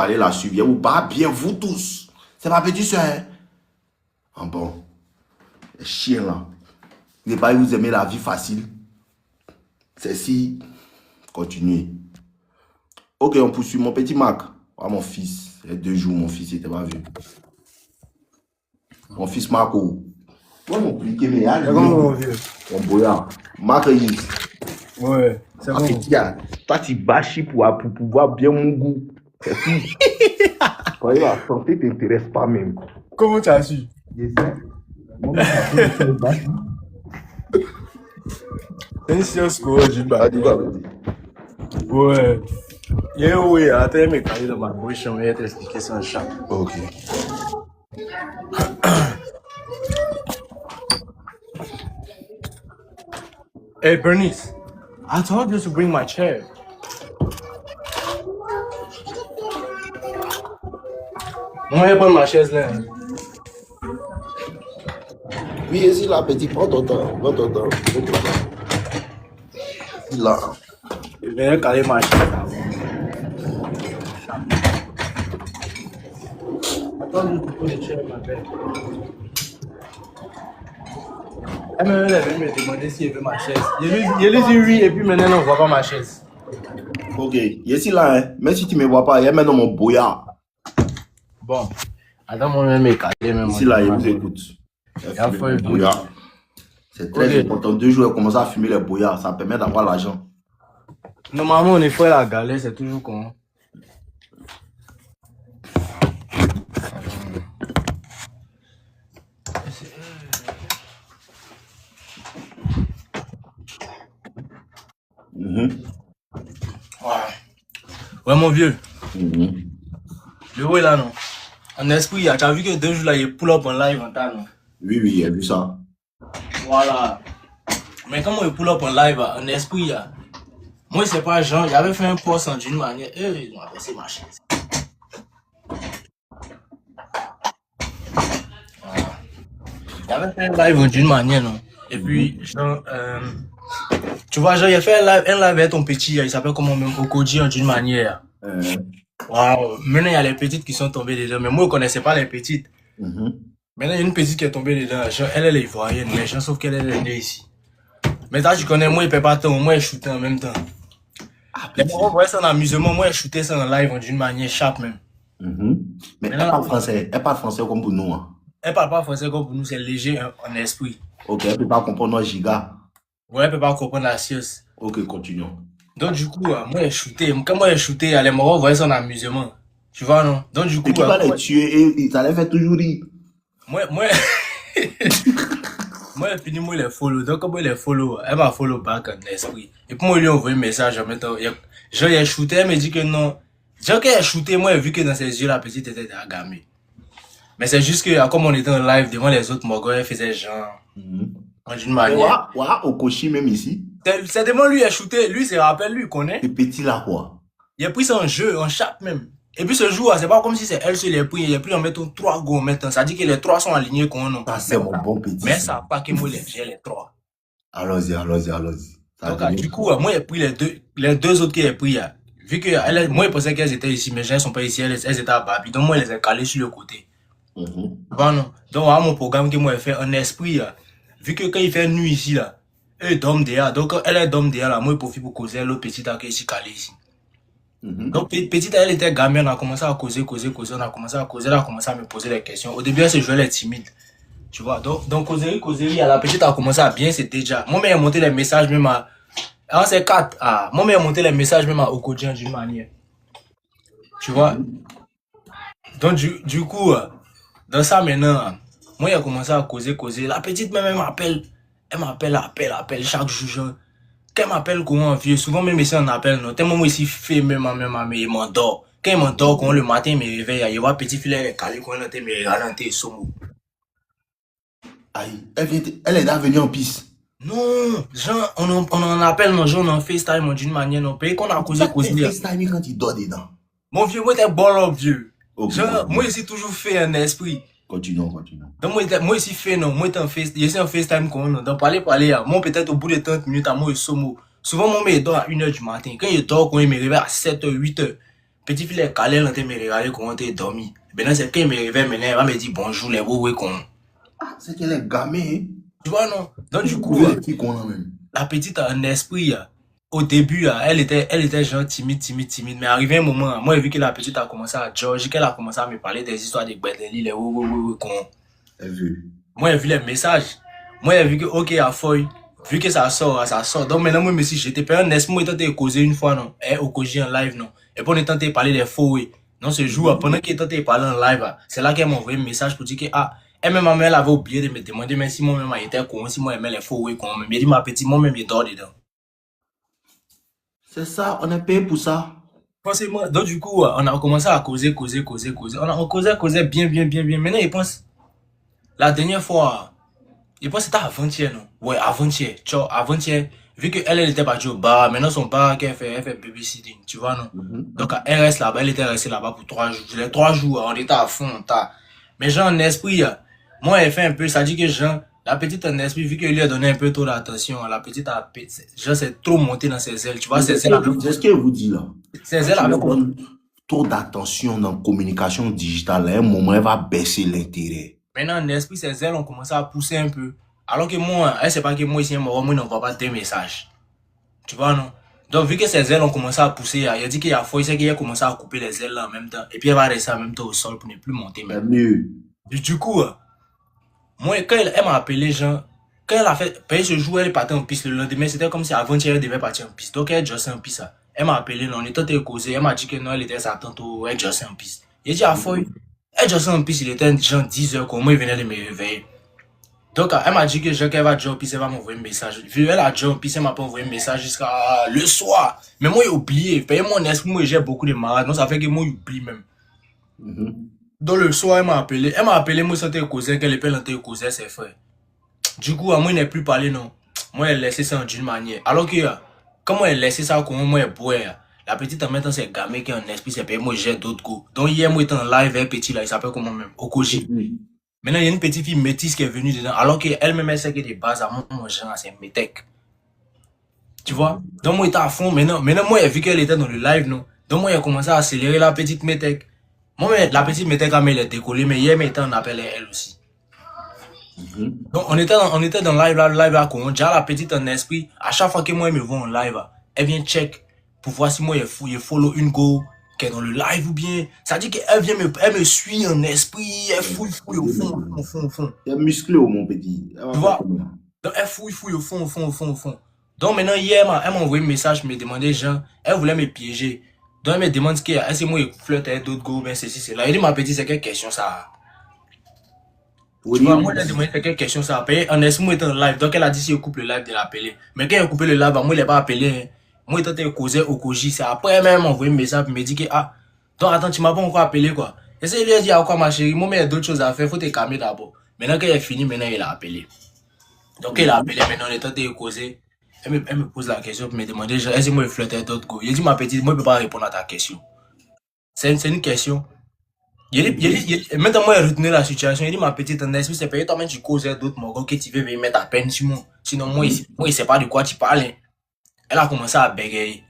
Allez la suivre. Je vous bats bien, vous tous. C'est ma petite soeur. Hein? Ah bon. Les chiens là. Vous n'avez pas vous aimez la vie facile. C'est si. Continuez. Ok, on poursuit mon petit Mac. Ah, mon fils. Il y a 2 jours, mon fils n'était pas vu. Mon fils Marco. Moi, mon pliqué, mais allez. C'est comment mon vieux? Mon boyard. Marc Yves. Ouais, c'est bon. Toi, tu bâches pour pouvoir bien mon goût. C'est tout. Quand la santé ne t'intéresse pas même. Comment tu as su? Je sais. Moi, C'est une science quoi, je Ouais. Oui, attends, mais quand il est dans ma bouche, on va t'expliquer son chat. Ok. Hey, Bernice, I told you to bring my chair. Moi, je vais prendre ma chaise là. Oui, ici, là, petit, prends ton temps. Prends ton temps. Là. Je vais caler ma chaise là. Attends, je peux prendre le chair, ma belle. Elle m'a me demander si elle veut ma chaise. Je lui dis oui, et puis maintenant, on ne voit pas ma chaise. Ok. Ici, là, hein. Même si tu ne me vois pas, il y a maintenant mon boyard. Bon. Attends, moi-même, je vais caler. Ici, là, il vous écoute. Boyard. C'est très important. 2 jours, elle commence à fumer les boyards. Ça permet d'avoir l'argent. Normalement, on est fait la galère, c'est toujours con. Ouais, mon vieux. Le haut est là, non? En esprit, tu as vu que 2 jours là, il pull up en live en temps, non? Oui, oui, j'ai vu ça. Voilà. Mais comment il pull up en live en esprit, moi, c'est pas genre, il avait fait un post en d'une manière. Ils ont abaissé ma chaise. Voilà. Il avait fait un live d'une manière, non? Et puis, genre, tu vois, genre, il a fait un live avec ton petit, il s'appelle comment même Okoji en d'une manière. Wow. Maintenant, il y a les petites qui sont tombées dedans, mais moi, je ne connaissais pas les petites. Maintenant, il y a une petite qui est tombée dedans. Genre, elle est ivoirienne, mais genre, sauf qu'elle est née ici. Mais toi, tu connais, moi, il ne peut pas tant, moi, je shootais en même temps. Les gens voyaient ça en amusement, moi, je shootais ça en live d'une manière sharp même. Mais elle parle français. Elle parle français comme pour nous. Hein. Elle parle pas français comme pour nous, c'est léger en esprit. Ok, elle peut pas comprendre nos gigas. Ouais, elle peut pas comprendre la science. Ok, continuons. Donc, du coup, moi, j'ai shooté. Quand moi, j'ai shooté, les Marocains voyaient ça en amusement. Tu vois, non? Donc, du coup. Et qui va les tuer et ça les fait toujours rire. Moi, j'ai fini, moi, les follow. Donc, comme moi, les follow, elle m'a follow back en esprit. Et puis, moi, je lui ai envoyé un message en même temps. Genre, il a shooté, elle me dit que non. Genre, qu'elle a shooté, moi, j'ai vu que dans ses yeux, la petite était agamée. Mais c'est juste que, comme on était en live devant les autres Marocains, elle faisait genre. D'une manière. Ouais, au Kochi, même ici. C'est devant lui, il a shooté. Lui, se rappelle, lui, il connaît. Le petit là, quoi. Il a pris son jeu, en chape même. Et puis ce jour, c'est pas comme si c'est elle seule, il a pris en mettant 3 go maintenant. Ça dit que les 3 sont alignés qu'on a. Ça, c'est mon bon petit. Mais ça n'a pas que moi, j'ai les 3. Allons-y. Donc, du coup, moi, j'ai pris les deux autres qu'il a pris. Vu que moi, je pensais qu'elles étaient ici, mais elles ne sont pas ici, elles étaient à Babi. Donc, moi, je les ai calées sur le côté. Bon, donc, à mon programme que moi, j'ai fait un esprit, vu que quand il fait nuit ici, là, eux dorment dehors. Donc, quand elle est dorme dehors, là, moi, je profite pour causer l'autre petite qui est ici calée ici. Donc, petite, elle était gamine, on a commencé à causer, on a commencé à causer, elle a commencé à me poser des questions. Au début, elle se jouait, elle est timide. Tu vois, donc causerie, la petite a commencé à bien, c'était déjà. Moi, j'ai monté les messages même à. Alors, c'est 4. Moi, j'ai monté les messages même à Okodjian d'une manière. Tu vois. Donc, du coup, dans ça maintenant, moi, j'ai commencé à causer. La petite, même, elle m'appelle. Elle m'appelle chaque jour. Quand elle m'appelle, comment vieux, souvent même ici on appelle, non, tellement moi ici fait même, il m'endort. Quand il m'endort, quand le matin, il me réveille, il voit petit filet calé, quand il me ralentit et somme. Aïe, elle est venue en piste. Non, genre, on en appelle, non, genre, on en FaceTime d'une manière, non, pays qu'on a causé. FaceTime quand il dort dedans. Mon vieux, moi, t'es bon, vieux. Genre, moi ici toujours fait un esprit. Continuons. Donc, moi ici fait, non, moi, t'es en FaceTime, qu'on donc, parler, moi, peut-être au bout de 30 minutes, à moi, il somme. Souvent, mon mec dort à 1h du matin. Quand il dort, quand il me réveille à 7h, 8h. Petit fille est calé, elle me regarder comment t'es dormi. Maintenant, c'est quand il me réveille, maintenant, elle va me dire bonjour, les beaux, qu'on. Ah, c'est qu'elle est gamée. Tu vois, non? Donc, du coup, la petite a un esprit, au début, elle était genre timide. Mais arrivé un moment, moi, j'ai vu que la petite a commencé à George, qu'elle a commencé à me parler des histoires de Bedeli, les qu'on. Moi, j'ai vu les messages. Moi, j'ai vu que, ok, à feuille, vu que ça sort. Donc, maintenant, moi, je me suis jeté. Puis, un esprit, moi, j'ai tenté causer une fois, non? Au Koji en live, non? Et puis, on est tenté de parler des faux, oui. Non, ce jour, pendant qu'il est tenté de parler en live, c'est là qu'elle m'a envoyé un message pour dire que, elle-même, ma mère, elle avait oublié de me demander, mais si moi-même, elle était con, si moi, j'aimais les faux, oui, con. Mais dit, ma petite, moi-même, il dort dedans. C'est ça, on est payé pour ça. Forcément, donc, du coup, on a commencé à causer. On causait bien. Maintenant, il pense, la dernière fois, il pense que c'était avant-hier, non? Ouais, avant-hier. Tu vois, avant-hier, vu qu'elle était partie au bar, maintenant son bar, elle fait babysitting, tu vois, non? Donc, elle reste là-bas, elle était restée là-bas pour 3 jours. Les 3 jours, on était à fond, mais genre, en esprit, moi, elle fait un peu, ça dit que genre, la petite en esprit, vu qu'elle lui a donné un peu trop d'attention, la petite a, genre, c'est trop monté dans ses ailes, tu vois, ses ailes. C'est ce qu'elle vous dit là. Ses ailes avec trop d'attention dans la communication digitale, à un moment, elle va baisser l'intérêt. Maintenant, en esprit, ses ailes ont commencé à pousser un peu. Alors que moi, elle sait pas que moi, ici, moi, je n'envoie pas des messages. Tu vois, non? Donc, vu que ses ailes ont commencé à pousser, il a dit qu'il y a fois, il sait qu'il a commencé à couper les ailes là en même temps. Et puis, elle va rester en même temps au sol pour ne plus monter. Du coup, moi, quand elle m'a appelé, genre, quand elle a fait, payer ce jour, elle est partie en piste. Le lendemain, c'était comme si avant-hier, elle devait partir en piste. Donc, elle est juste en piste. Elle m'a appelé, non, on était causé. Elle m'a dit que non, elle était sa tante, elle est juste en piste. Il dit à Foy, elle est juste en piste, il était genre 10 heures, comme moi, il venait de me réveiller. Donc, elle m'a dit que qu'elle va jump, puis elle va m'envoyer un message. Vu elle a jump, puis elle m'a pas envoyé un message jusqu'à le soir. Mais moi, j'ai oublié. Payer mon esprit, moi, j'ai beaucoup de malades. Donc, ça fait que moi, j'oublie même. Donc, le soir, elle m'a appelé. Moi, c'était cousin, qu'elle appelle un cousin, ses frères. Du coup, moi, il n'est plus parlé, non. Moi, elle laissé ça d'une manière. Alors que, comment elle laissé ça, comment moi, elle boit, la petite, en mettant ses gamins qui ont un esprit, c'est payé, moi, j'ai d'autres coups. Donc, hier, moi, j'étais en live, un petit, là, il s'appelle comment même, Okoji. Maintenant, il y a une petite fille métisse qui est venue dedans, alors qu'elle-même, elle sait que des bases à mon genre, c'est métèque. Tu vois? Donc, moi, j'étais à fond. Maintenant, moi, j'ai vu qu'elle était dans le live, non? Donc, moi, j'ai commencé à accélérer la petite métèque. Moi, la petite métèque, elle est décollée, mais hier, elle était en appel elle aussi. Donc, on était dans le live là, déjà la petite en esprit, à chaque fois que moi, elle me voit en live, elle vient check pour voir si moi, je follow une go qui est dans le live ou bien. Ça dit qu'elle vient elle me suit en esprit, elle fouille au fond. Elle est musclée, mon petit. Tu vois? Donc, elle fouille au fond. Donc, maintenant, hier, elle m'a envoyé un message, me demandait, genre, elle voulait me piéger. Donc, elle me demande ce qu'il y a. Est-ce que moi, je flotte avec d'autres go, ben, c'est là. Elle dit, ma petite, c'est quelle question ça? Tu vois, moi, elle a demandé quelques questions, ça a payé. En esprit, moi, était en live. Donc, elle a dit si je coupe le live, de l'appeler. Mais quand elle a coupé le live, moi, il n'est pas appelé. Moi, j'étais causé au Koji. C'est après, elle m'a envoyé un message pour me dire que, donc, attends, tu m'as pas encore appelé, quoi. Et ça, il lui a dit, quoi, ma chérie, moi, mais il y a d'autres choses à faire, faut te calmer d'abord. Maintenant, quand elle est finie, maintenant, il a appelé. Donc, il a appelé, maintenant, on est tenté de causer. Elle me pose la question pour me demander, est-ce que moi, je flotte d'autres go? Il dit, ma petite, moi, je peux pas répondre à ta question. C'est une question. Maintenant, moi, il a retenu la situation. Il dit, ma petite, en esprit, c'est payé toi-même, tu causes d'autres mogos que tu veux mettre à peine sur moi. Sinon, moi, il sait pas de quoi tu parles. Elle a commencé à bégayer.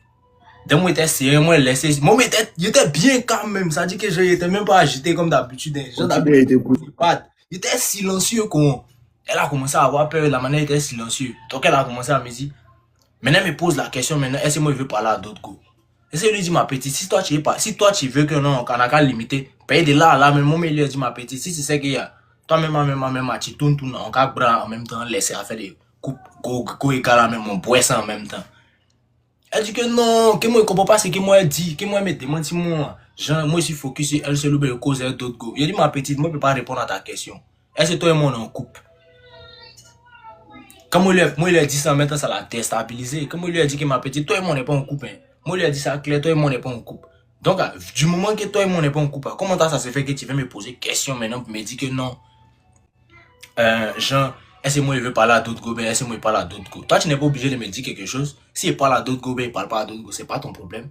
Donc, moi, j'étais sérieux, moi, il laissait. Moi, il était bien quand même. Ça dit que je n'étais même pas agité comme d'habitude. Il était silencieux, quoi. Elle a commencé à avoir peur, la manière était silencieux. Donc, elle a commencé à me dire, maintenant, elle me pose la question, maintenant, est-ce que moi, je veux parler à d'autres go? Et c'est lui dit, ma petite, si toi tu veux que non, on a qu'à limiter, paye de là à là, mais moi, il lui a dit, ma petite, si tu sais qu'il y a, toi-même, tu tournes, on a bras en même temps, laisser à faire des coupes, go et là, même, on boit ça en même temps. Elle dit que non, que moi, je comprends pas ce que moi, elle dit, que moi, elle me demande si moi, genre, moi, je suis focus sur elle, c'est le cause d'autres go. Il a dit, ma petite, moi, je peux pas répondre à ta question. Est-ce que toi et moi, on en coupe? Comme moi, il a dit ça, maintenant, ça l'a déstabilisé. Comme moi, il lui a dit que ma petite, toi et moi, on n'est pas en couple, hein. Moi, il a dit ça clair, toi et moi, on n'est pas en couple. Donc, du moment que toi et moi, on n'est pas en couple, comment ça se fait que tu veux me poser question maintenant pour me dire que non? Genre, est-ce que moi, je veux parler à d'autres go, ben, est-ce que moi, je parle à d'autres go? Toi, tu n'es pas obligé de me dire quelque chose. Si il parle à d'autres go, ben, il parle pas à d'autres go, c'est pas ton problème.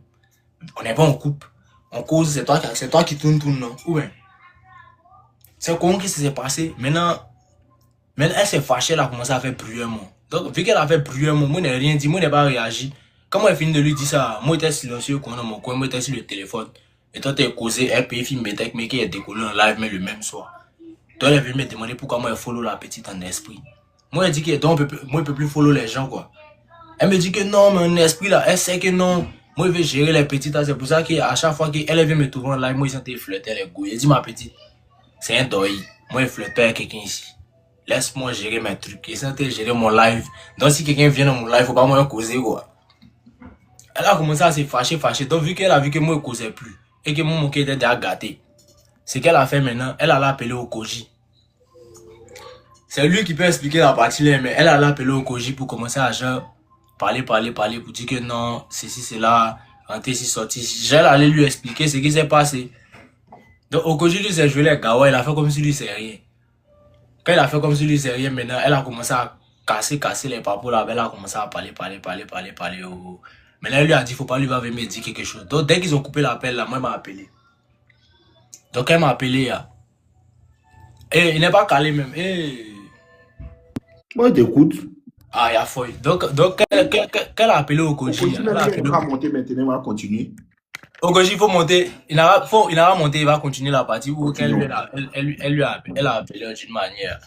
On n'est pas en couple. En cause, c'est toi qui tourne, non? Ou bien? C'est comment que ça s'est passé? Maintenant, elle s'est fâchée, elle a commencé à faire bruyamment. Donc, vu qu'elle a fait bruyamment, moi, je n'ai rien dit, moi, je n'ai pas réagi. Quand moi, j'ai fini de lui dire ça, moi, j'étais silencieux, dans mon coin, moi, j'étais sur le téléphone. Et toi, t'es causé, elle paye film, mais t'es mec qui est décollé en live, mais le même soir. Toi, elle est venue me demander pourquoi moi, elle follow la petite en esprit. Moi, elle dit que donc, moi, je peux plus follow les gens, quoi. Elle me dit que non, mais en esprit, là, elle sait que non. Moi, je vais gérer les petites, c'est pour ça qu'à chaque fois qu'elle vient me trouver en live, moi, ils sont flirter les goûts. Elle dit, ma petite, c'est un doi. Moi, je flirte pas avec quelqu'un ici. Laisse-moi gérer mes trucs. Ils sont gérer mon live. Donc, si quelqu'un vient dans mon live, faut pas moi causer, quoi. Elle a commencé à se fâcher. Donc, vu qu'elle a vu que moi, je causais plus, et que mon moquet était déjà gâté, ce qu'elle a fait maintenant, elle a appelé au Koji. C'est lui qui peut expliquer la partie là, mais elle a appelé au Koji pour commencer à genre, parler, pour dire que non, ceci, cela, rentrer ici, sortir ici. J'ai allé lui expliquer ce qui s'est passé. Donc, au Koji, lui, s'est joué les gawa, il a fait comme si lui, c'est rien. Quand il a fait comme si lui, c'est rien, maintenant, elle a commencé à casser les papous là, elle a commencé à parler. Maintenant, elle lui a dit, faut pas lui venir me dire quelque chose. Donc, dès qu'ils ont coupé l'appel là, moi, elle m'a appelé. Donc, elle m'a appelé, là. Et il n'est pas calé même. Moi, je t'écoute. Ah, il y a fouille. Donc qu'elle a appelé au Koji. Il va monter maintenant, il va continuer. Au Koji, il faut monter. Il n'a pas monté, il va continuer la partie où elle a appelé d'une manière.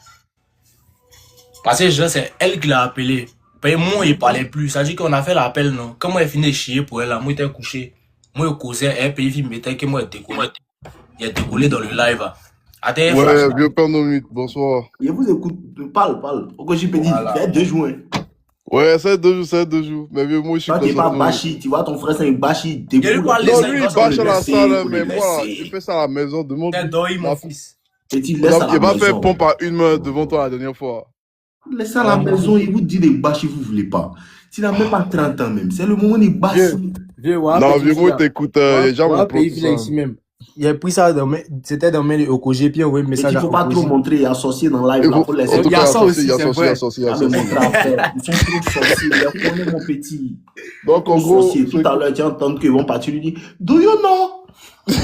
Parce que c'est elle qui l'a appelé. Mais moi, il parlait plus. Ça dit qu'on a fait l'appel, non. Quand moi, il finit de chier pour elle, là, moi, j'étais couché. Moi, je causais, elle paye, il mettait que moi, il a décollé dans le live. Ouais, vieux père minutes, bonsoir. Je vous écoute, parle. Au Koji peut dire, il y a 2 jours. Ouais, c'est 2 jours. Mais vieux, moi, je suis toi, t'es pas bachi, tu vois, ton frère, c'est un bachi. Non, lui, il bâche à la salle, mais moi, je fais ça à la maison. Demande. Mon fils. Il va faire pompe à une main devant toi la dernière fois. Laissez à la maison, il vous dit des bâchis, vous voulez pas. Tu n'as même pas 30 ans même. C'est le moment des bâchis. Non, vieux, moi, t'écoutes, il y a déjà mon plan. Ici même. Il a pris ça, c'était dans le Koji, puis envoyé un message. Il ne faut pas trop montrer associé dans live. Il y a ça aussi, il y a associé. Ils sont trop sorciers. Il connaît mon petit. Donc, en gros, tout à l'heure, tu entends qu'ils vont partir, lui dire, do you know? Il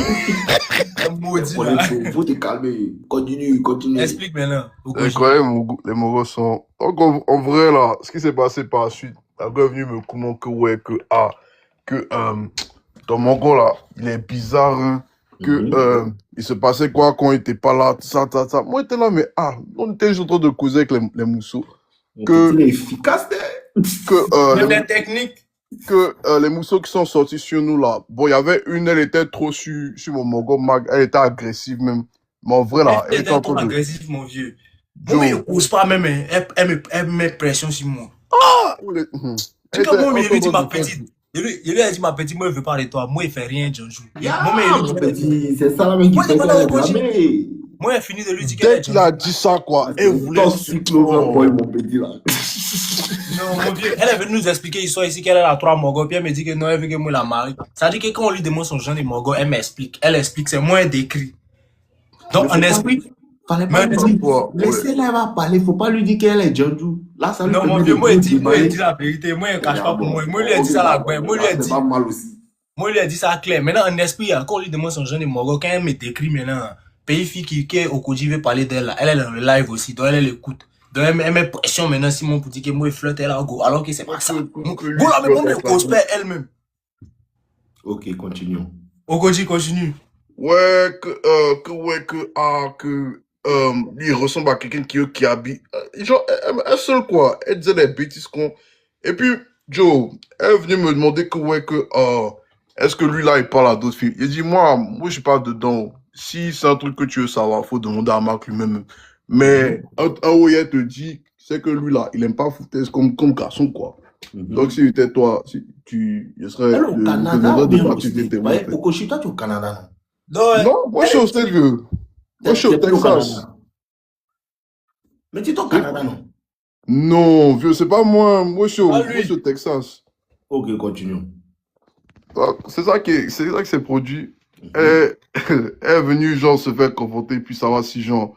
faut te calmer. Continue. Explique maintenant. Incroyable, les Mogos sont. Donc, en vrai, là, ce qui s'est passé par la suite, la gars est venu me commenter que ton Mogo, là, il est bizarre, hein. Il se passait quoi quand il était pas là, ça. Moi, j'étais là, mais on était juste en train de causer avec les mousseaux. Il est efficace, les techniques. Que les mousseaux qui sont sortis sur nous, là, bon, il y avait une, elle était trop sur mon Mogo Mag, elle était agressive même. Mais en vrai, là, elle était trop agressive, mon vieux. Moi, il n'ose pas même, elle met pression sur moi. Tu vois, moi, il lui dit ma petite. Il lui a dit, ma petite, moi, je veux pas de toi. Moi, il fait rien, Jonjou. C'est ça, la même qui fait ça. Moi, il a fini de lui dire qu'elle il a dit ça, quoi. Elle voulait mon petit, là. Non, mon vieux, elle est venue nous expliquer l'histoire ici qu'elle a 3 mogos. Puis elle me dit que non, elle veut que moi la marie. Ça veut dire que quand on lui demande son genre de mogos, elle m'explique. Elle explique, c'est moi décrit. Donc, en esprit. Laissez-la, elle va parler. Faut pas lui dire qu'elle est Jonjou. Là, ça lui non, mon vieux, moi, il dit la vérité. Moi, il cache pas pour moi. Moi, lui, a dit ça la gueule. Moi, lui, a dit. Moi, lui, a dit ça clair. Maintenant, en esprit, quand on lui demande son genre de mogos, quand elle me décrit maintenant, pays fille qui est au Koji veut parler d'elle, elle est dans le live aussi. Donc, elle écoute. Donc, elle met pression maintenant, Simon, pour dire que moi, je flotte, elle a go. Alors que c'est pas ça. Bon, là, mais moi, je cause pas elle-même. Ok, continuons. Au Koji, continue. Ouais, il ressemble à quelqu'un qui habite. Genre, elle seule, quoi. Elle disait des bêtises qu'on. Et puis, Joe, elle est venue me demander est-ce que lui, là, il parle à d'autres filles. Il dit, moi, je suis pas dedans. Si c'est un truc que tu veux savoir, faut demander à Marc lui-même. Mais un où elle te dit, c'est que lui, là, il aime pas foutaise comme garçon, quoi. Donc, si était toi, si tu serais. Elle au Canada, pourquoi je suis toi, tu es au Canada? Non, moi, je suis au States, vieux. Moi, je suis au Texas. Mais tu es au Canada, non? Non, vieux, c'est pas moi. Moi, je suis au Texas. Ok, continuons. C'est ça qui s'est produit. Elle est venue, genre, se faire confronter, puis savoir si, genre,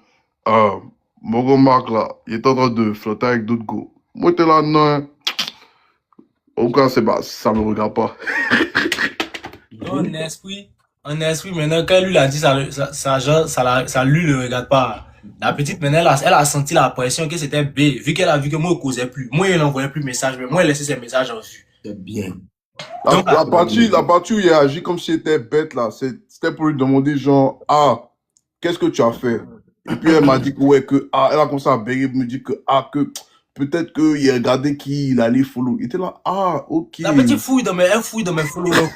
Mogo Mark, là, il est en train de flotter avec d'autres go. Moi, t'es là, non. Au cas, ça me regarde pas. En esprit, maintenant, quand lui l'a dit, ça lui le regarde pas. La petite, maintenant, elle a senti la pression que c'était B, vu qu'elle a vu que moi, je causais plus. Moi, elle n'envoyait plus de messages, mais moi, elle laissait ses messages en vue. C'est bien. Donc, La partie où il a agi comme si c'était bête, là, c'était pour lui demander, genre, ah, qu'est-ce que tu as fait? Et puis elle m'a dit que, ouais, que, ah, elle a commencé à bégayer, me dit que, ah, que peut-être qu'il a regardé qui il allait follow. Il était là, ah, ok. la petite fouille dans mes followers.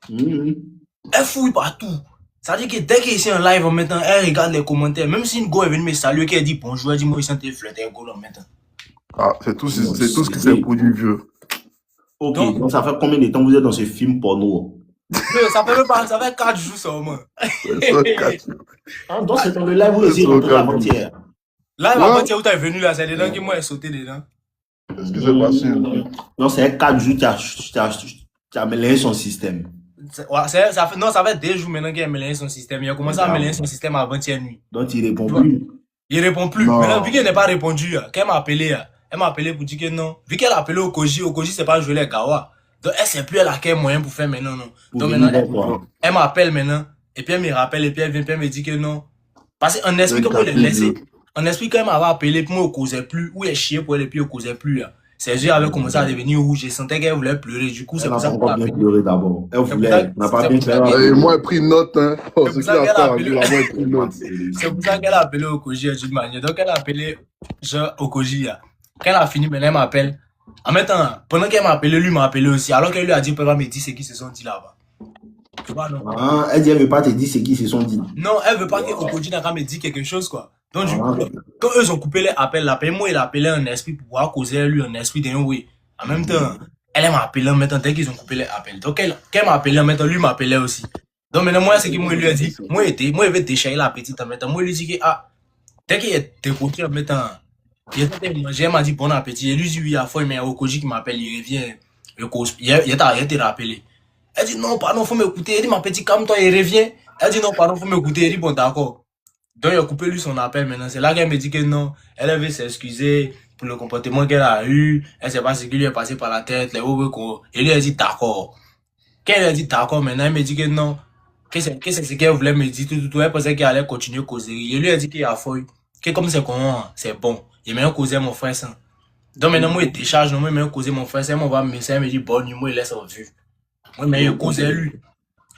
Elle fouille partout. Ça veut dire que dès qu'elle est ici en live en maintenant, elle regarde les commentaires. Même si une go est venue me saluer, qu'elle dit bonjour, elle dit moi, il sentait flirter un go là maintenant. Ah, c'est tout ce qui s'est produit, vieux. Ok, donc ça fait combien de temps vous êtes dans ce film porno? Ça fait même pas, ça fait 4 jours seulement. Ah, donc c'est dans le live où vous êtes rentré avant-hier. Là, avant-hier où tu es venu là, c'est dedans que moi, j'ai sauté dedans. Qu'est-ce qui s'est passé? Non, c'est 4 jours tu as mélangé son système. Ça fait 2 jours maintenant qu'il a mélangé son système. Il a commencé à mélanger son système avant-hier nuit. Donc il répond plus. Il répond plus. Non. Maintenant, vu qu'elle n'a pas répondu, quand elle m'a appelé, pour dire que non. Vu qu'elle a appelé au Koji c'est pas jouer les Gawa. Donc elle sait plus elle a quel moyen pour faire maintenant, non. Donc maintenant, elle m'appelle maintenant, et puis elle me rappelle, et puis elle vient, puis elle me dit que non. Parce qu'en esprit, comme elle est laissée, en esprit, quand elle m'avait appelé, puis moi, elle causait plus, ou elle chiait pour elle, et puis elle causait plus, là. Ses yeux avaient commencé à devenir rouges, je sentais qu'elle voulait pleurer, du coup, c'est pour ça qu'elle a bien pleuré d'abord. Elle voulait, n'a pas bien Et moi, j'ai pris note, hein. C'est pour ça qu'elle a appelé. Moi, j'ai pris note. C'est pour ça qu'elle a appelé au Koji d'une manière. Donc elle a appelé au Koji. Quand elle a fini, maintenant elle m'appelle. En même temps, pendant qu'elle m'a appelé, lui m'a appelé aussi. Alors qu'elle lui a dit, peut pas me dire c'est qui se sont dit là-bas. Tu vois, non? Ah, elle dit, elle veut pas te dire c'est qui se sont dit. Non, elle veut pas que Okoji n'a qu'à me dire quelque chose, quoi. Donc, du coup, quand eux ont coupé les appels, moi, il a appelé un esprit pour pouvoir causer lui un esprit d'un oui. En même temps, elle m'a appelé en même temps, dès qu'ils ont coupé les appels. Donc, quand elle m'a appelé en même temps, lui m'appelait aussi. Donc, maintenant, moi, c'est que moi, lui a dit, moi, il veut déchirer la petite en même temps. Moi, il lui dit que, ah, dès qu'il est décoté en même temps, il était mangé, elle m'a dit bon appétit. Et lui dit oui, à fois, mais il y a Okoji qui m'appelle, il revient, il t'a rappelé. Elle dit non, pardon, faut m'écouter. Elle dit ma petite, calme-toi, il revient. Elle dit non, pardon, faut m'écouter. Elle dit bon, d'accord. Donc, il a coupé lui son appel maintenant. C'est là qu'elle me dit que non, elle veut s'excuser pour le comportement qu'elle a eu. Elle sait pas ce qui lui est passé par la tête. Et lui a dit d'accord. Quand elle a dit d'accord, maintenant, elle me dit que non. Que c'est ce qu'elle voulait me dire, tout. Elle pensait qu'elle allait continuer à causer. Et lui a dit qu'il a fouillé. Que comme c'est comment, c'est bon. Il m'a causé mon frère ça. Donc maintenant, moi, il décharge, moi, il m'a causé mon frère ça. Il m'envoie un message, il me dit bon, moi, il laisse en vue. Moi, mais il causait lui.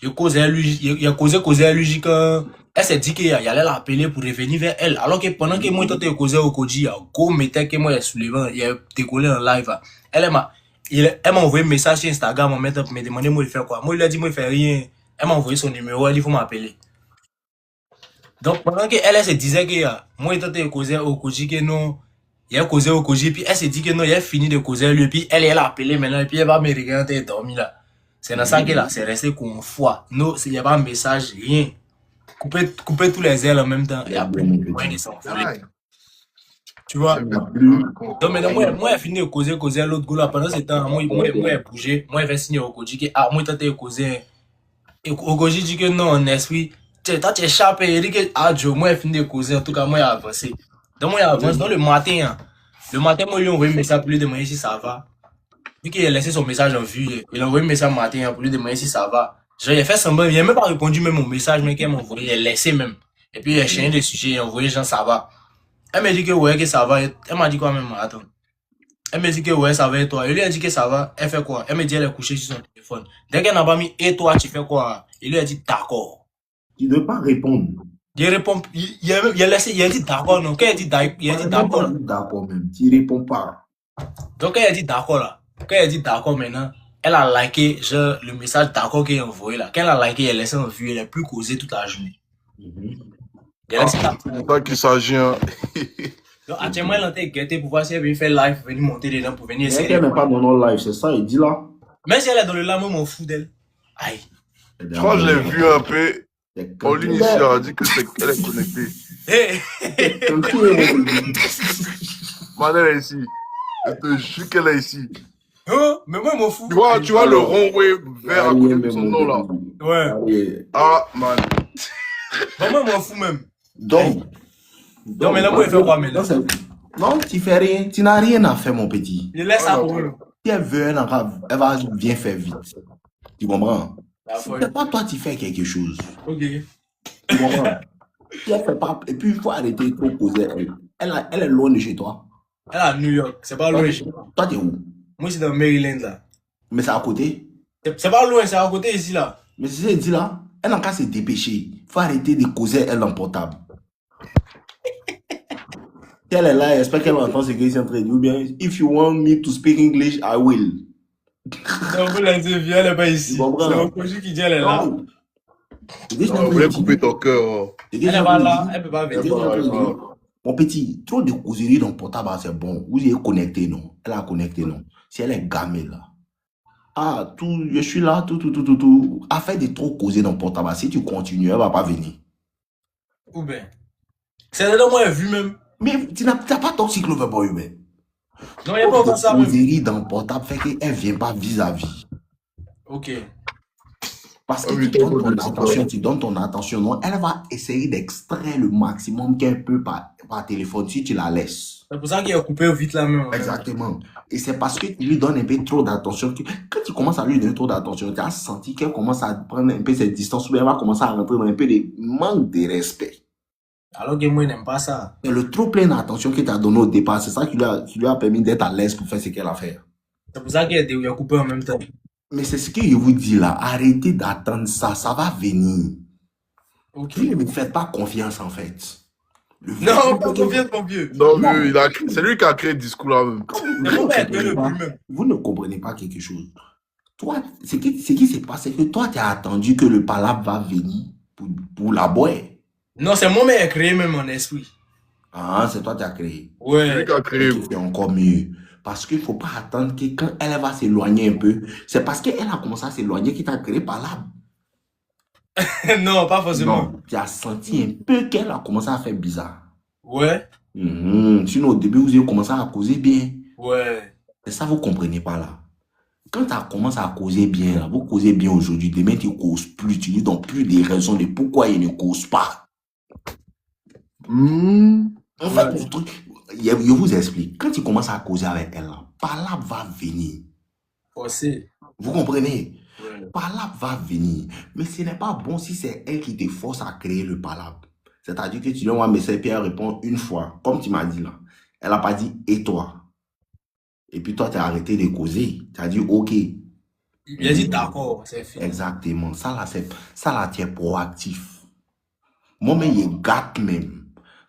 Il a causé lui, quand elle s'est dit qu'il allait l'appeler pour revenir vers elle. Alors que pendant que moi, il causé au Koji, go mettait que moi, il soulevant, il a décollé en live. Elle m'a envoyé un message sur Instagram en mettant pour me demander, moi, il fait quoi. Moi, il a dit, moi, il fait rien. Elle m'a envoyé son numéro, elle dit, il faut m'appeler. Donc, pendant qu'elle se disait que moi, il était causé au Koji, que non, il a causé au Koji, puis elle s'est dit que non, il a fini de causer lui, puis elle a appelé maintenant, et puis elle va me regarder et dormir là. C'est dans ça qu'elle c'est resté qu'on foi. Non, il n'y a pas un message, rien. Couper tous les ailes en même temps. Il y a plus de moyen de s'envoler. Tu vois? Donc maintenant, moi, j'ai fini de causer l'autre gars là. Pendant ce temps, moi, j'ai bougé. Moi, j'ai signé au Koji que, ah, moi, t'as causé. Et au Koji dit que non, en esprit, tu es échappé. Il dit que, ah, Joe, moi, j'ai fini de causer. En tout cas, moi, j'ai avancé. Donc, moi, j'ai avancé. Donc, le matin, moi, lui ai envoyé un message pour lui demander si ça va. Vu qu'il a laissé son message en vue, il a envoyé un message matin pour lui demander si ça va. Genre, il a fait semblant, il n'a même pas répondu même au message, mais qu'il m'a envoyé, il a laissé même. Et puis, il a changé de sujet, il a envoyé genre ça va. Elle m'a dit que ouais, que ça va. Elle m'a dit quoi même, attends. Elle m'a dit que ouais, ça va et toi. Il lui a dit que ça va. Elle fait quoi? Elle m'a dit elle est couchée sur son téléphone. Dès qu'elle n'a pas mis et toi, tu fais quoi? Il lui a dit d'accord. Il ne veut pas répondre. Il répond, il a dit d'accord, non? Quand il a dit d'accord. D'accord même, tu ne réponds pas. Donc, quand il a dit d'accord là. Quand elle dit d'accord maintenant, elle a liké le message d'accord qu'elle a envoyé là. Quand elle a liké, elle a laissé en vue, elle n'a plus causé toute la journée. C'est de ça qu'il s'agit. Hein. Donc actuellement, elle a été guettée pour voir si elle veut faire live, venir monter dedans pour venir essayer. Elle n'est pas dans nos live, c'est ça, il dit là. Même si elle est dans le live, moi, je m'en fous d'elle. Aïe. Je crois que je l'ai vu un peu. Pauline ici a dit qu'elle est connectée. Madame est ici. Je te jure qu'elle est ici. Oh, mais moi, je m'en fous. Tu vois le rond vert à côté de son nom là. Ouais. Ah, man. Bon, moi, je m'en fous même. Donc, mais là, moi, il fait quoi maintenant? Non, tu fais rien. Tu n'as rien à faire, mon petit. Je laisse ça pour eux. Si elle veut, elle va bien faire vite. Tu comprends? C'est pas toi qui fais quelque chose. Ok. Tu comprends? Si elle fait pas. Et puis, il faut arrêter de trop poser elle. Elle est loin de chez toi. Elle est à New York. C'est pas loin de chez moi. Toi, t'es où? Moi, c'est dans Maryland là. Mais c'est à côté. C'est pas loin, c'est à côté ici, là. Mais c'est ce qu'elle dit là. Elle n'a qu'à se dépêcher. Il faut arrêter de causer elle en portable. Si elle est là, elle espère qu'elle entend ce qu'elle est en train de dire. Ou bien, if you want me to speak English, I will. Non, vous la dites, elle est pas ici. C'est mon projet qui dit, elle est là. Non. On voulait couper ton cœur. Elle est pas là, elle peut pas venir. Mon petit, trop de causeries dans le portable, c'est bon. Vous y êtes connecté, non? Elle a connecté, non? Si elle est gamée, là. Ah, tout, je suis là, tout. À faire des trop causer dans le portable. Si tu continues, elle va pas venir. Ou bien. C'est là, moi, j'ai vu même. Mais tu n'as pas toxique Loverboy, mais. Non, il n'y a pas encore ça. Les causeries dans le portable fait qu'elle ne vient pas vis-à-vis. Ok. Parce que tu donnes ton attention, non, elle va essayer d'extraire le maximum qu'elle peut par téléphone si tu la laisses. C'est pour ça qu'il a coupé vite la main. Exactement. Et c'est parce que tu lui donnes un peu trop d'attention. Quand tu commences à lui donner trop d'attention, tu as senti qu'elle commence à prendre un peu cette distance ou elle va commencer à rentrer dans un peu de manque de respect. Alors que moi, il n'aime pas ça. Et le trop plein d'attention qu'il t'a donné au départ, c'est ça qui lui a permis d'être à l'aise pour faire ce qu'elle a fait. C'est pour ça qu'il a coupé en même temps. Mais c'est ce que je vous dis là, arrêtez d'attendre ça, ça va venir. Okay. Vous ne me faites pas confiance en fait. Non, pas confiance mon vieux. Non, mais c'est lui qui a créé le discours là même. Vous ne comprenez pas quelque chose. Toi, ce qui s'est passé, c'est que toi, tu as attendu que le palabre va venir pour la boire. Non, c'est moi qui ai créé même mon esprit. Ah, c'est toi qui as créé. Ouais. C'est lui qui a créé. C'est encore mieux. Parce qu'il ne faut pas attendre que quand elle va s'éloigner un peu, c'est parce qu'elle a commencé à s'éloigner qu'il t'a créé palabre. Non, pas forcément. Non, tu as senti un peu qu'elle a commencé à faire bizarre. Ouais. Sinon, au début, vous avez commencé à causer bien. Ouais. C'est ça, vous ne comprenez pas là. Quand tu commences à causer bien, là, vous causez bien aujourd'hui, demain, tu ne causes plus. Tu ne donnes plus des raisons de pourquoi il ne cause pas. En fait, le truc, je vous explique. Quand tu commences à causer avec elle, palabre va venir. Forcé. Vous comprenez? Ouais. Palabre va venir. Mais ce n'est pas bon si c'est elle qui te force à créer le palabre. C'est-à-dire que tu lui envoies un message et elle répond une fois, comme tu m'as dit là. Elle n'a pas dit « et toi ». Et puis toi, tu as arrêté de causer. Tu as dit « ok ». Il a dit « d'accord », c'est fait. Exactement. Ça là, tu es proactif. Moi-même, je gâte même.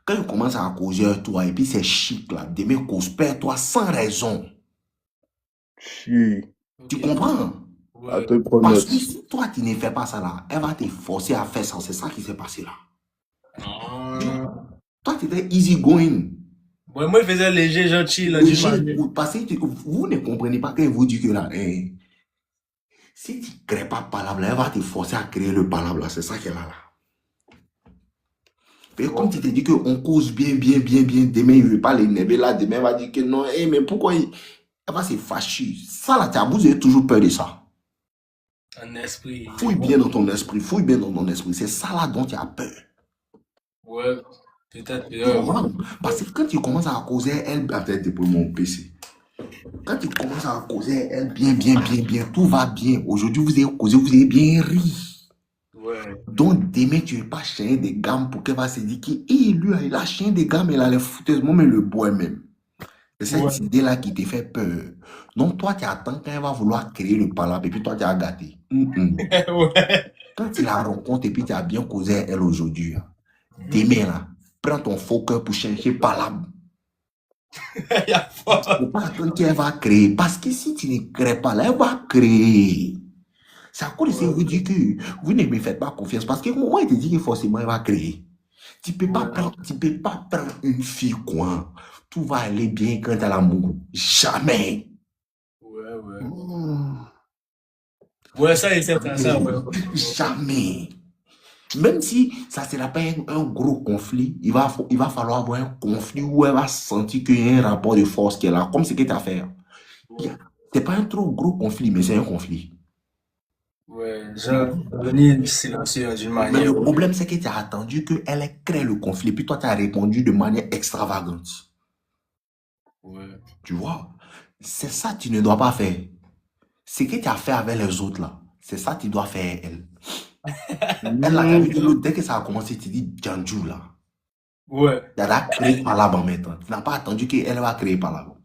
Quand il commence à causer avec toi, et puis c'est chic là, demain, cause perd toi sans raison. Si. Tu comprends? Ouais. Parce que si toi, tu ne fais pas ça là, elle va te forcer à faire ça. C'est ça qui s'est passé là. Toi, tu étais easy going. Ouais, moi, je faisais léger, gentil. Là, parce que vous ne comprenez pas quand il vous dit que là, si tu ne crées pas palabre, elle va te forcer à créer le palabre. C'est ça qu'elle a là. Et comme tu te dis qu'on cause bien, demain, il ne veut pas l'énerver là, demain, il va dire que non, mais pourquoi elle va se fâcher. Ça là, vous avez toujours peur de ça. Un esprit. Fouille bien dans ton esprit, C'est ça là dont tu as peur. Ouais, peut-être. Parce que quand tu commences à causer elle, peut-être pour mon PC. Quand tu commences à causer elle bien, tout va bien. Aujourd'hui, vous avez causé, vous avez bien ri. Ouais. Donc, demain, tu ne vas pas changer des gammes pour qu'elle va se dire que lui, il a changé des gammes, il a les fouteuses, moi, mais le bois même. C'est cette idée-là qui te fait peur. Donc, toi, tu attends quand elle va vouloir créer le palabre et puis toi, tu as gâté. Ouais. Quand tu la rencontres et puis tu as bien causé elle aujourd'hui, demain, là, prends ton faux cœur pour chercher palabre. Il ne faut pas attendre qu'elle va créer. Parce que si tu ne crées pas, là, elle va créer. C'est à cause de ça que vous dites que vous ne me faites pas confiance. Parce que moi, il te dit que forcément, elle va créer. Tu ne peux pas prendre une fille, quoi. Tout va aller bien quand tu as l'amour. Jamais. Ouais. Ouais, ça, il sait ça, ouais. Jamais. Même si ça ne sera pas un gros conflit, il va falloir avoir un conflit où elle va sentir qu'il y a un rapport de force qui est là, comme ce que tu as fait. Ce n'est pas un trop gros conflit, mais c'est un conflit. Ouais, genre, venir silencieux d'une manière. Mais le problème, c'est que tu as attendu qu'elle crée le conflit, puis toi, tu as répondu de manière extravagante. Ouais. Tu vois, c'est ça que tu ne dois pas faire. Ce que tu as fait avec les autres, là, c'est ça que tu dois faire, elle. Dès que ça a commencé, tu dis Djanjou, là. Ouais. Tu as créé palabre en même temps. Tu n'as pas attendu qu'elle va créer palabre.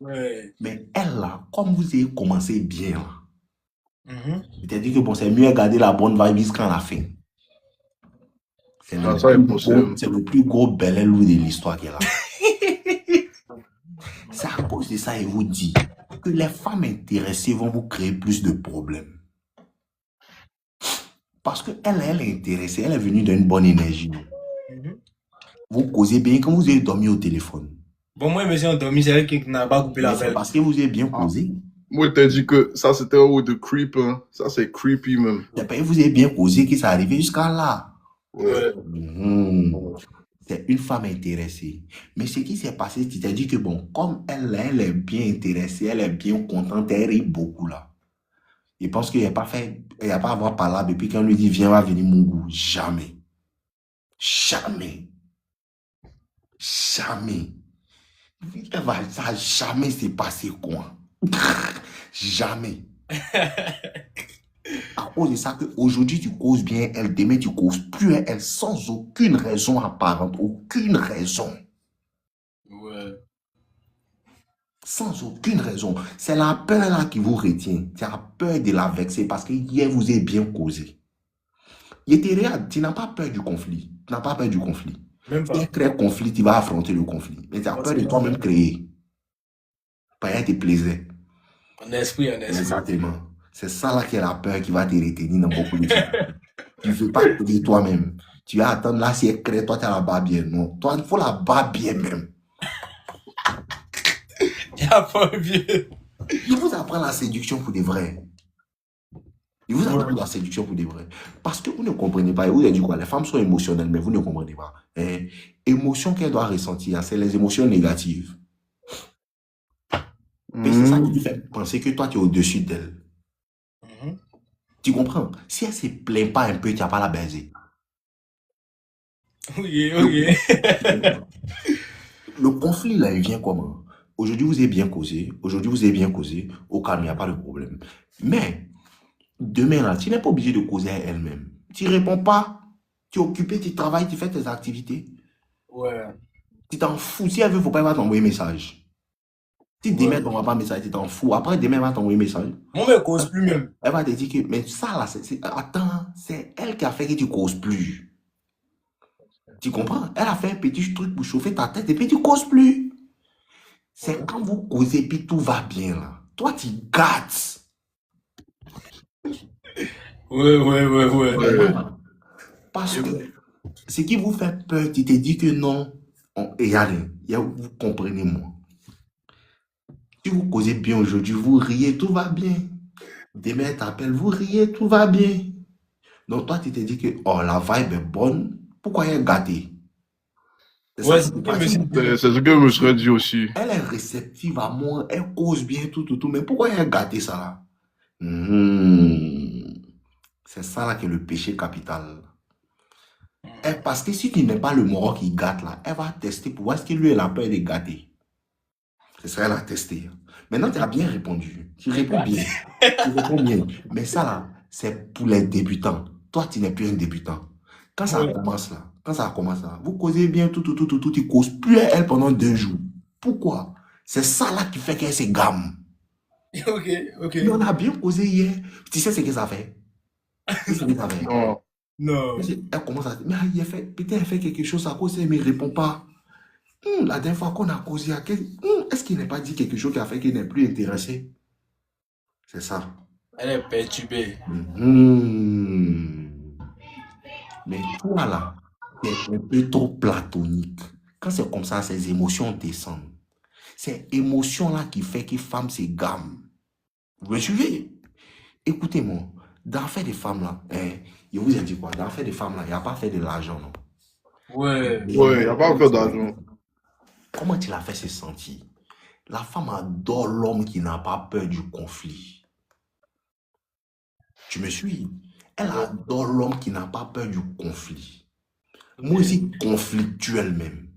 Ouais. Mais elle, là, comme vous avez commencé bien, là, Il t'a dit que bon, c'est mieux garder la bonne vibe jusqu'à la fin. C'est le plus gros bel loup de l'histoire qu'elle a. C'est à cause de ça, il vous dit que les femmes intéressées vont vous créer plus de problèmes. Parce qu'elle est intéressée, elle est venue d'une bonne énergie. Vous causez bien quand vous avez dormi au téléphone. Bon, moi, monsieur, dormi, c'est elle qui n'a pas coupé la C'est parce que vous avez bien causé. Moi, t'as dit que ça, c'était un mot de creep. Hein. Ça, c'est creepy, même. C'est parce que vous avez bien causé que ça arrivait jusqu'à là. Ouais. C'est une femme intéressée. Mais ce qui s'est passé, tu t'es dit que bon, comme elle est bien intéressée, elle est bien contente, elle rit beaucoup là. Il pense qu'il n'y a pas fait, il n'y a pas à avoir parlé. Et puis quand on lui dit, viens, va venir mon goût. Jamais. Jamais. Jamais. Ça n'a jamais s'est passé quoi. Jamais. À cause de ça qu'aujourd'hui tu causes bien elle, demain tu causes plus elle sans aucune raison apparente, aucune raison. Ouais. Sans aucune raison. C'est la peur là qui vous retient. C'est la peur de la vexer parce que hier vous avez bien causé. Il était réel, tu n'as pas peur du conflit. Tu n'as pas peur du conflit. Même pas. Si tu crées conflit, tu vas affronter le conflit. Mais tu as peur de toi-même créer. Pas être plaisir. En esprit. Exactement. C'est ça là qui est la peur qui va te retenir dans beaucoup de choses. Tu ne veux pas créer toi-même. Tu vas attendre là si elle crée, toi tu as la barre bien. Non, toi il faut la barre bien même. Il n'y a pas bien. Il vous apprend la séduction pour des vrais. Il vous apprend la séduction pour des vrais. Parce que vous ne comprenez pas. Et vous avez dit quoi? Les femmes sont émotionnelles, mais vous ne comprenez pas. Émotion qu'elles doivent ressentir, c'est les émotions négatives. Et c'est ça qui te fait penser que toi, tu es au-dessus d'elle. Tu comprends? Si elle ne se plaint pas un peu, tu n'as pas la baiser. Ok. Le conflit, là, il vient comment? Aujourd'hui, vous avez bien causé. Au calme, il n'y a pas de problème. Mais, demain, là, tu n'es pas obligé de causer à elle-même. Tu ne réponds pas. Tu es occupé, tu travailles, tu fais tes activités. Ouais. Tu t'en fous. Si elle veut, il ne faut pas, elle va t'envoyer un message. Si demain, elle ne t'envoie pas un message, tu t'en fous. Après, demain, elle va t'envoyer un message. Moi, je ne cause plus même. Elle va te dire que, mais ça, là, attends, c'est elle qui a fait que tu ne causes plus. Tu comprends? Elle a fait un petit truc pour chauffer ta tête et puis tu ne causes plus. C'est quand vous causez puis tout va bien là. Toi, tu gâtes. Ouais. Parce que ce qui vous fait peur, tu te dis que non. Regardez, vous comprenez-moi. Si vous causez bien aujourd'hui, vous riez, tout va bien. Demain, elle t'appelle, vous riez, tout va bien. Donc toi, tu te dis que oh, la vibe est bonne. Pourquoi elle est gâtée? C'est ce que je me serais dit aussi. Elle est réceptive à moi, elle cause bien tout. Mais pourquoi elle est gâtée ça là? C'est ça là qui est le péché capital. Parce que si tu n'es pas le moro qui gâte là, elle va tester pour voir est-ce que lui elle a peur de gâter. C'est ça, elle a testé. Maintenant, tu as bien répondu. Tu réponds bien. Mais ça là, c'est pour les débutants. Toi, tu n'es plus un débutant. Quand ça commence là, vous causez bien tout, tu ne causes plus à elle pendant 2 jours. Pourquoi? C'est ça là qui fait qu'elle se gamme. Ok. Mais on a bien causé hier. Tu sais ce que ça fait? Non. Elle commence à dire, mais peut-être elle fait quelque chose à cause elle ne me répond pas. La dernière fois qu'on a causé, est-ce qu'il n'a pas dit quelque chose qui a fait qu'il n'est plus intéressé? C'est ça. Elle est perturbée. Mais toi là, c'est un peu trop platonique. Quand c'est comme ça, ces émotions descendent. C'est émotion là qui fait que femme se gamme. Vous me suivez? Écoutez-moi, dans l'affaire des femmes là, je vous ai dit quoi? Dans l'affaire des femmes là, il n'y a pas fait de l'argent, non? Ouais, il n'y a pas fait d'argent. Comment tu l'as fait se sentir? La femme adore l'homme qui n'a pas peur du conflit. Tu me suis? Elle adore l'homme qui n'a pas peur du conflit. Moi aussi, conflictuel même.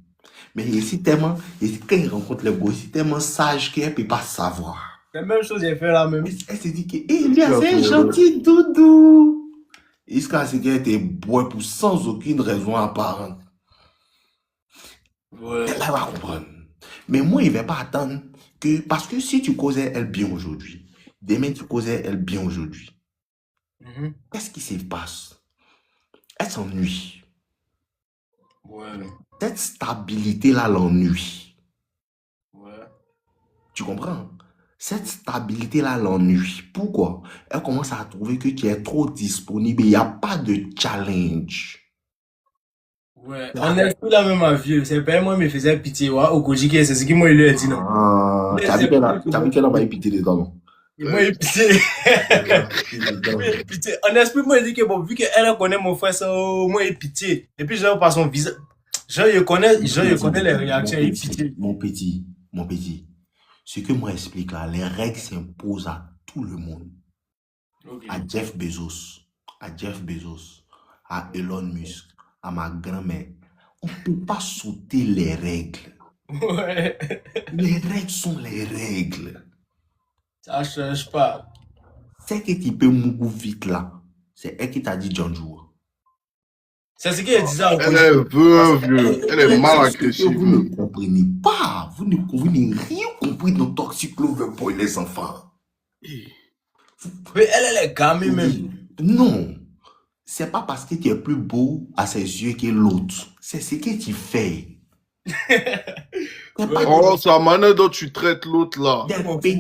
Mais ici, tellement, quand il rencontre les gosses, il est tellement sage qu'elle ne peut pas savoir. La même chose, j'ai fait là même. Elle se dit que, lui, c'est un gentil doudou. Jusqu'à ce qu'elle était boire pour sans aucune raison apparente. Elle va comprendre. Mais moi, il ne va pas attendre que... Parce que si tu causais elle bien aujourd'hui, Demain, tu causais elle bien aujourd'hui. Qu'est-ce qui se passe? Elle s'ennuie. Ouais. Cette stabilité-là l'ennuie. Ouais. Tu comprends? Cette stabilité-là l'ennuie. Pourquoi? Elle commence à trouver que tu es trop disponible. Il n'y a pas de challenge. Ouais, on est tous la même avis. C'est pas moi, me faisait pitié. Ouais, au Kojiki, c'est ce qui moi, il lui a dit, non. Ah, tu as vu qu'elle a pas eu pitié dedans, non? Moi, il pitié. Moi, il pitié. En esprit, moi, il dit que bon, vu qu'elle connaît mon frère, ça, moi, il pitié. Et puis, genre, par son visage, genre, il connaît les réactions, il pitié. Mon petit. Ce que moi explique là, les règles s'imposent à tout le monde. Okay. À Jeff Bezos, à Elon Musk, à ma grand-mère. On ne peut pas sauter les règles. Ouais. Les règles sont les règles. Ça change pas. C'est que tu peux mourir vite là. C'est elle qui t'a dit John Joe. C'est ce qu'elle disait au Elle est veuve, elle est mal agressive. Vous ne comprenez pas. Vous n'avez rien compris dans Toxic Lover Boy, les enfants. Mais elle est gamée même. Non. C'est pas parce que tu es plus beau à ses yeux que l'autre. C'est ce que tu fais. Oh, c'est la manière dont tu traites l'autre là.